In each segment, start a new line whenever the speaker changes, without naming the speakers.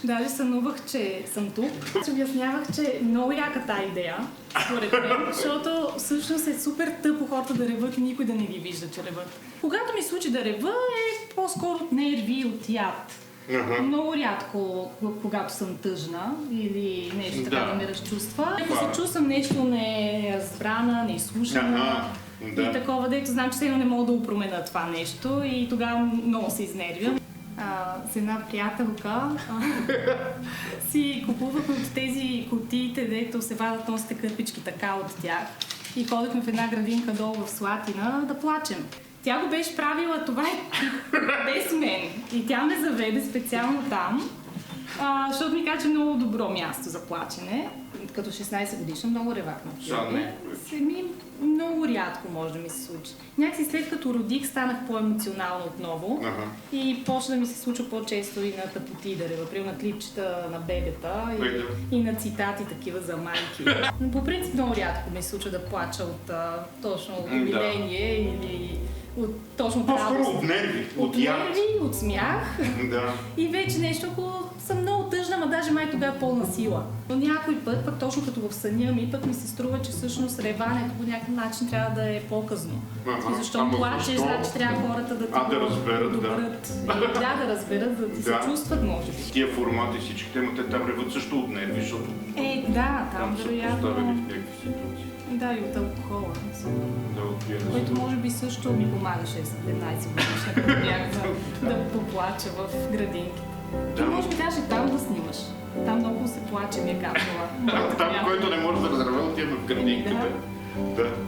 Даже сънувах, че съм тук. Обяснявах, че е много яка тази идея, според мен, защото всъщност е супер тъпо хората да реват и никой да не ги вижда, че реват. Когато ми случи да рева, е по-скоро от нерви, от яд. Много рядко, когато съм тъжна или нещо така да ме разчувства. Ако се чувствам нещо неразбрана, неизслушана и такова, дето знам, че сега не мога да променя това нещо и тогава много се изнервям. С една приятелка си купувахме от тези кутиите, дето се вадат носите кърпички така от тях и ходихме в една градинка долу в Слатина да плачем. Тя го беше правила това без мен и тя ме заведе специално там, защото ми каза, че е много добро място за плачене. Като 16 годишна много ревах на много рядко може да ми се случи. Някакси след като родих станах по-емоционална отново и почна да ми се случва по-често и на тъпоти да рева, например на клипчета на бебета и на цитати такива за майки. Но по принцип много рядко ми се случва да плача от точно умиление или точно от радост.
От нерви,
от смях. И вече нещо, ако съм много тъжна, ама даже май тогава пълна сила. Но някой път, пък точно като в съня ми, пък ми се струва, че всъщност реването по някакъв начин трябва да е по-късно. И защото плачеш, значи трябва хората да ти
да разберат,
добрат. Да разберат, да ти се чувстват, може би.
Тия формати всичките, но те там реват също от нерви, защото...
Там вероятно.
Поставени в някакви ситуации.
Да, и от алкохола. Който може би също ми помагаше в 17 годишна, като бях да поплача в градинки. И може би даже там да снимаш. Там много се плаче, ми е казала.
Там, който не може да разреве, отиваме в градинката.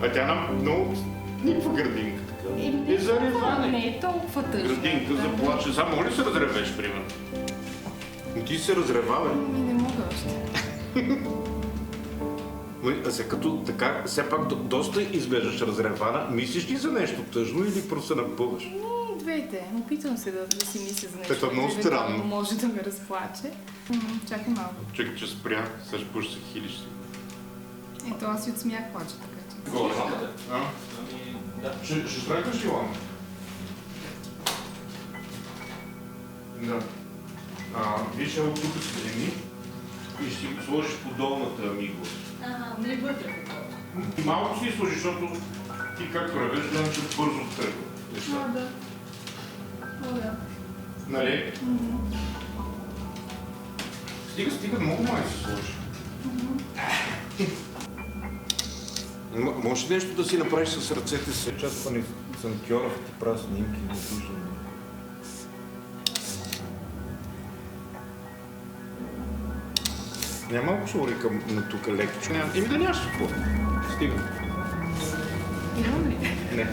А тя нам много никаква градинка. И за реване.
Не е толкова тъжно.
Градинка за плаче. Само моля се разревеш, примерно. Но ти се разревава.
Не мога още.
А сега като така, все пак доста изглеждаш разревана. Мислиш ли за нещо тъжно или просто се напъваш?
Двете. Опитвам се да си мисля за нещо.
Това е много странно.
Може да ме разплаче. Чакай малко.
Чакай, че спря. Сега ще се хилиш си.
Ето, аз и от смях плача, така че.
Гола лампата? Ще стройкаш ли лампата? Да. Виж, тук се вземи и ще си го сложиш по долната мигла.
Не вътре какво?
Малко си сложиш, защото ти както ревеш, знам, че бързо тръгва.
Да.
Нали? Стига, много май се сложи. Може нещо да си направиш с ръцете си? Частване с анкьоров и ти правя снимки. Няма малко шури към на тук лекичко. Да нямаш какво. Стига.
Имам ли?
Не.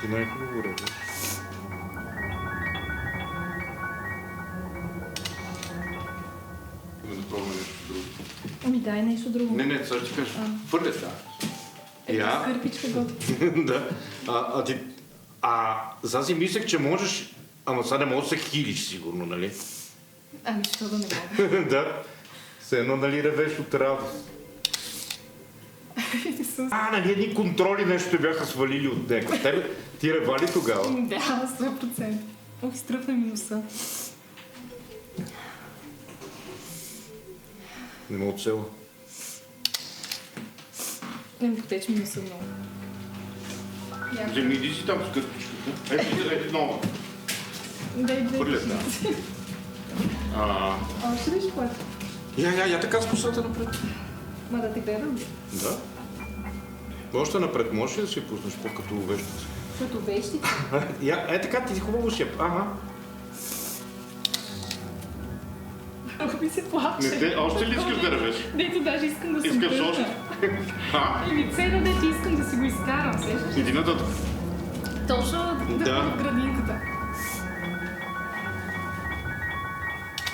Ти най-хубаво ревеш. Да пробваме нещо друго.
Дай нещо друго.
Не, сега ще ти кажа. Фърля сега.
Кърпичка го.
Да. Сега си мислех, че можеш, ама сега не можеш да се хилиш сигурно, нали?
Що да не мога?
Да. Все едно, нали, ревеш от радост. Нали, едни контроли нещо те бяха свалили от дека. Ти рева ли тогава?
Да, 100%. Изтръпна ми носа.
Не мога цела.
Потече ми носа много.
Вземи, иди си там с кърпичката. Ето нова. Хвърля, да.
Още ли ще плача?
Я така с косата напред.
Ма да те гледам ли?
Да. Още напред можеш ли да си пуснеш по-като вещица?
Като вещица?
Така ти хубаво ще.
Ако ми се плаче.
Още ли искаш да ревеш?
Дето даже искам да се
Искаш още?
Лицето дето искам да си го изкарам, сещаш ли?
Иди нататък.
Точно в градинката.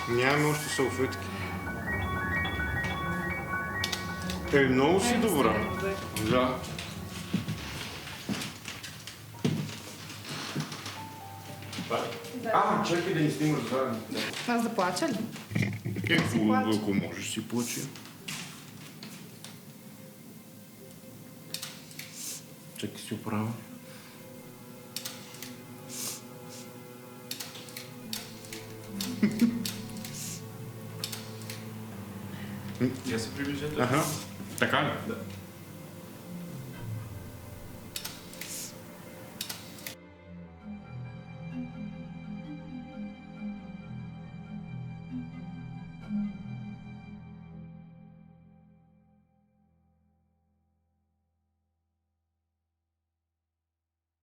Нямаме още салфетки. Много си добра. Да. Чакай да ни снимаш заедно.
Аз да плача ли?
Ако можеш си плачи. Чакай си оправя.
Я се приближете.
Аха. Така ли?
Да.